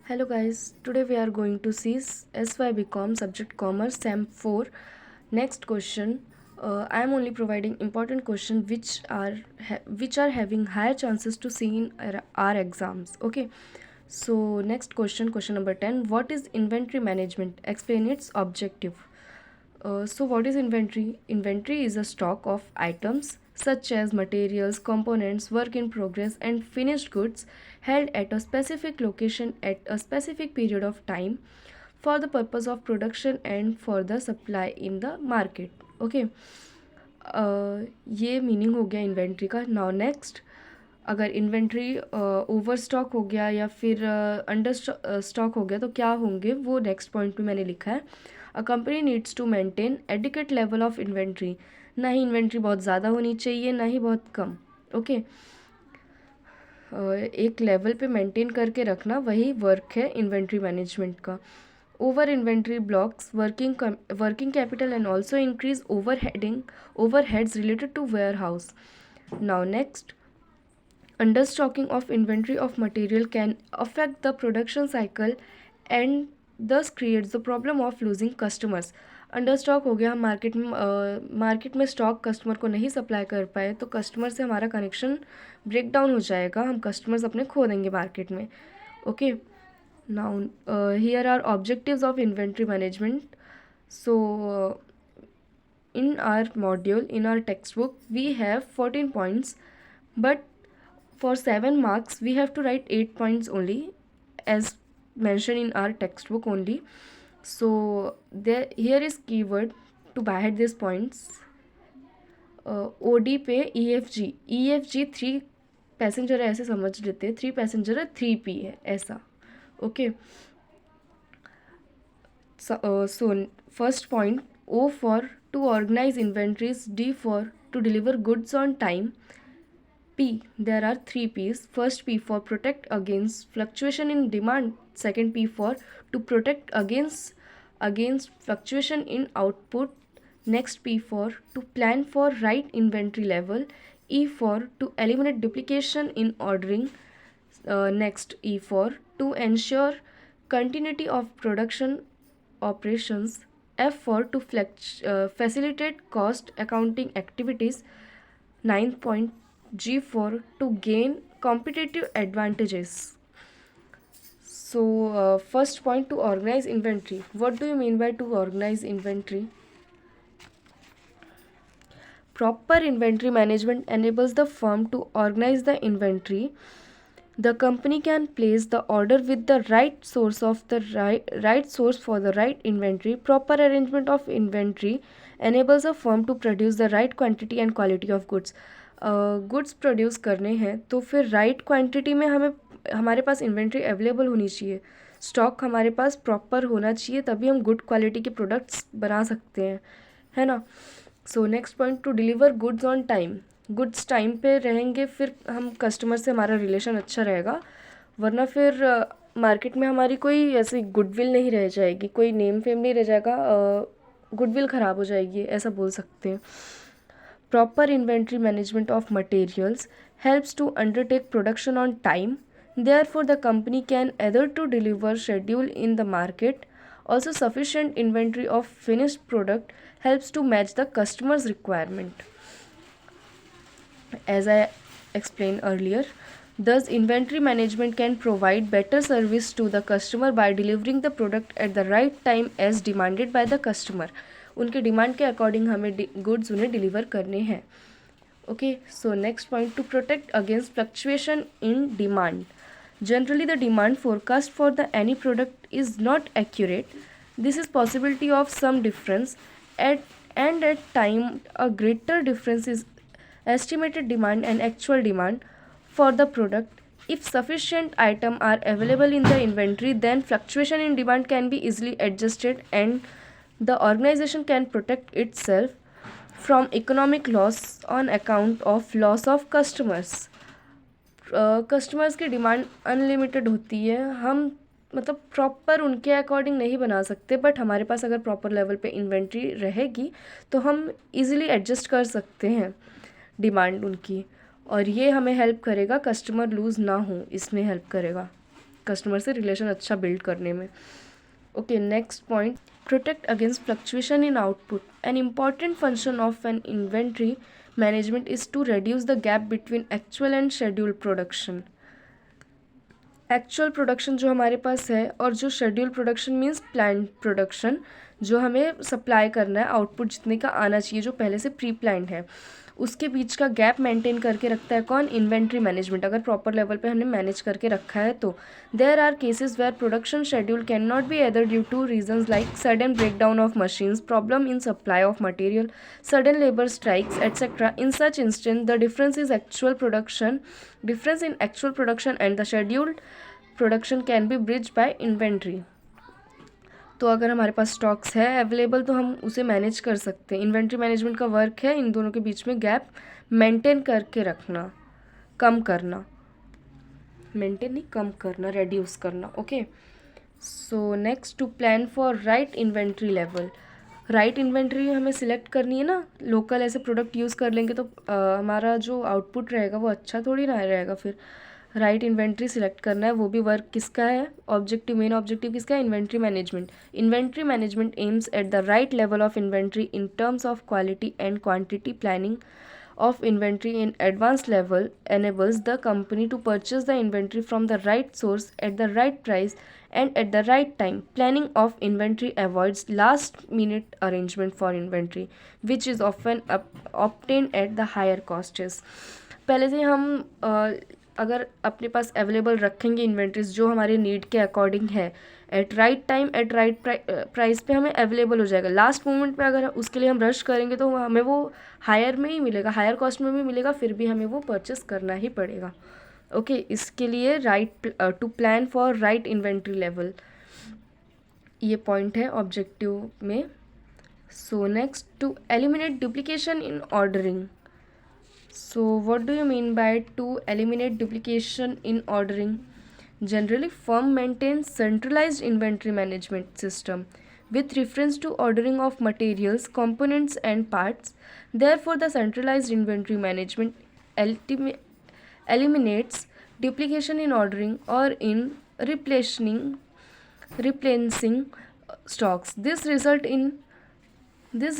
Hello guys, today we are going to see SYBCom subject Commerce SEM 4. Next question. I am only providing important questions which are having higher chances to see in our exams. Okay. So next question number 10. What is inventory management? Explain its objective. So what is inventory? Inventory is a stock of items such as materials, components, work in progress, and finished goods held at a specific location at a specific period of time for the purpose of production and for the supply in the market. Okay. ये meaning हो गया inventory का. Now next, अगर inventory over stock हो गया या फिर under stock हो गया तो क्या होंगे वो नेक्स्ट पॉइंट में मैंने लिखा है. A company needs to maintain adequate level of inventory. ना ही इन्वेंट्री बहुत ज़्यादा होनी चाहिए ना ही बहुत कम. ओके. एक लेवल पे मेंटेन करके रखना वही वर्क है इन्वेंट्री मैनेजमेंट का. Over inventory blocks working capital and also increase overheads related to warehouse. Now next, understocking of inventory of material can affect the production cycle and thus creates the problem of losing customers. Under stock हो गया, हम market में stock customer को नहीं supply कर पाए तो customer से हमारा कनेक्शन ब्रेक डाउन हो जाएगा, हम कस्टमर्स अपने खो देंगे मार्केट में. Okay. Now here are objectives of inventory management. So in our module, in our textbook, we have 14 points, but for 7 marks, we have to write 8 points only, as mentioned in our textbook only. So here is keyword to byhead these points. OD पे EFG 3 passenger है ऐसे समझ लेते हैं, 3 passenger है 3P है ऐसा. Okay. So first point, O for to organize inventories, D for to deliver goods on time, P, there are 3 P's. First P for protect against fluctuation in demand, second P for to protect against fluctuation in output, next P for to plan for right inventory level, E for to eliminate duplication in ordering, next E for to ensure continuity of production operations, F for to facilitate cost accounting activities, 9th point, G for to gain competitive advantages. So first point, to organize inventory. What do you mean by to organize inventory? Proper inventory management enables the firm to organize the inventory. The company can place the order with the right source for the right inventory. Proper arrangement of inventory enables a firm to produce the right quantity and quality of goods. Goods produce करने हैं तो फिर right quantity में हमारे पास inventory available होनी चाहिए, stock हमारे पास proper होना चाहिए, तभी हम गुड क्वालिटी के प्रोडक्ट्स बना सकते हैं, है ना. So next point, to deliver goods on time. Goods time पे रहेंगे फिर हम कस्टमर से हमारा रिलेशन अच्छा रहेगा, वरना फिर मार्केट में हमारी कोई ऐसी गुडविल नहीं रह जाएगी, कोई नेम फेम नहीं रह जाएगा, गुडविल ख़राब हो जाएगी ऐसा बोल सकते हैं. Proper inventory management of materials helps to undertake production on time. Therefore, the company can either to deliver schedule in the market. Also, sufficient inventory of finished product helps to match the customer's requirement. As I explained earlier, thus inventory management can provide better service to the customer by delivering the product at the right time as demanded by the customer. उनके demand के according हमें goods उन्हें deliver करने हैं. Okay, so next point, to protect against fluctuation in demand. Generally, the demand forecast for the any product is not accurate. This is possibility of some difference at time a greater difference is estimated demand and actual demand for the product. If sufficient items are available in the inventory, then fluctuation in demand can be easily adjusted and the organization can protect itself from economic loss on account of loss of customers. Customers की demand unlimited होती है, हम मतलब proper उनके according नहीं बना सकते, but हमारे पास अगर प्रॉपर लेवल पे इन्वेंट्री रहेगी तो हम इजीली एडजस्ट कर सकते हैं डिमांड उनकी, और ये हमें हेल्प करेगा, कस्टमर लूज़ ना हो इसमें हेल्प करेगा. कस्टमर से रिलेशन अच्छा बिल्ड करने में. Okay, next point, protect against fluctuation in output. An important function of an inventory management is to reduce the gap between actual and scheduled production. Actual production जो हमारे पास है और जो schedule production means planned production जो हमें supply करना है, output जितने का आना चाहिए जो पहले से प्री प्लान्ड है, उसके बीच का गैप मेंटेन करके रखता है कौन? Inventory management. अगर प्रॉपर लेवल पे हमने मैनेज करके रखा है तो there are cases where production schedule can not be either due to reasons like sudden breakdown of machines, problem in supply of material, sudden labour strikes etcetera. In such instant the difference in actual production and the scheduled production can be bridged by inventory. तो अगर हमारे पास stocks है available तो हम उसे manage कर सकते हैं. इन्वेंट्री मैनेजमेंट का वर्क है इन दोनों के बीच में गैप मेंटेन करके रखना, कम करना, मेंटेन नहीं कम करना, रेड्यूस करना. Okay, so next, to plan for right inventory level. Right inventory हमें सिलेक्ट करनी है ना. लोकल ऐसे प्रोडक्ट यूज़ कर लेंगे तो हमारा जो आउटपुट रहेगा वो अच्छा थोड़ी ना रहेगा. फिर राइट इन्वेंट्री सिलेक्ट करना है, वो भी वर्क किसका है? ऑब्जेक्टिव, मेन ऑब्जेक्टिव किसका है? Inventory management. Inventory management aims at the right level of inventory in terms of quality and quantity. Planning of inventory in advanced level enables the company to purchase the inventory from the right source at the right price and at the right time. Planning of inventory avoids last minute arrangement for inventory which is often obtained at the higher costs. पहले से हम अगर अपने पास available रखेंगे inventories जो हमारे need के according है, at right time at right price पे हमें अवेलेबल हो जाएगा. लास्ट मोमेंट पे अगर उसके लिए हम रश करेंगे तो हमें वो हायर में ही मिलेगा, हायर कॉस्ट में भी मिलेगा, फिर भी हमें वो परचेस करना ही पड़ेगा. ओके, इसके लिए to plan for right inventory level, ये पॉइंट है ऑब्जेक्टिव में. So next, to eliminate duplication in ordering. So what do you mean by to eliminate duplication in ordering? Generally, firm maintains centralized inventory management system with reference to ordering of materials, components and parts. Therefore, the centralized inventory management eliminates duplication in ordering or in replenishing stocks. This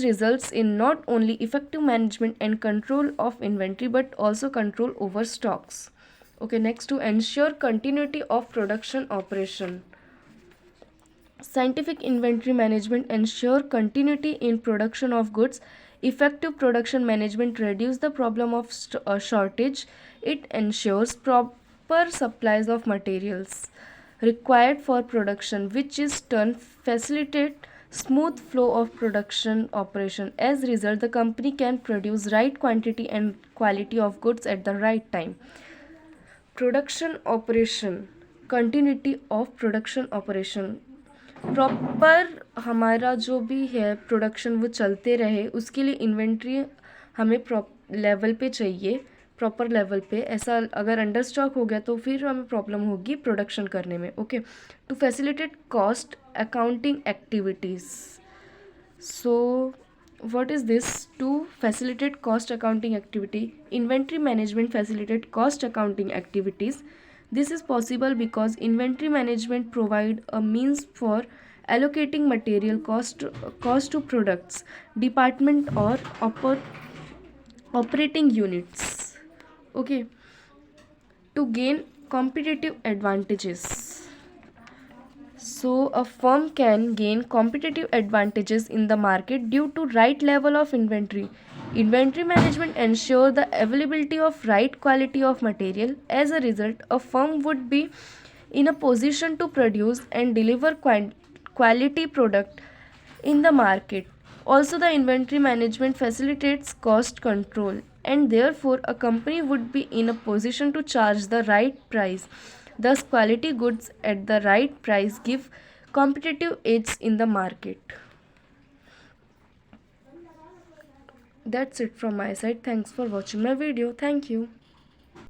results in not only effective management and control of inventory but also control over stocks. Okay, next, to ensure continuity of production operation. Scientific inventory management ensure continuity in production of goods. Effective production management reduce the problem of shortage. It ensures proper supplies of materials required for production, which is turn facilitate smooth flow of production operation. As a result, the company can produce right quantity and quality of goods at the right time. Production operation, continuity of production operation, proper हमारा जो भी है production वो चलते रहे उसके लिए inventory हमें लेवल पे चाहिए, प्रॉपर लेवल पे. ऐसा अगर अंडर स्टॉक हो गया तो फिर हमें प्रॉब्लम होगी प्रोडक्शन करने में. Okay, to facilitate cost accounting activities. So what is this? To facilitate cost accounting activity, inventory management facilitate cost accounting activities. This is possible because inventory management provide a means for allocating material cost to products, department or operating units. Okay, to gain competitive advantages. So a firm can gain competitive advantages in the market due to right level of inventory. Inventory management ensure the availability of right quality of material. As a result, a firm would be in a position to produce and deliver quality product in the market. Also, the inventory management facilitates cost control, and therefore a company would be in a position to charge the right price. Thus, quality goods at the right price give competitive edge in the market. That's it from my side. Thanks for watching my video. Thank you.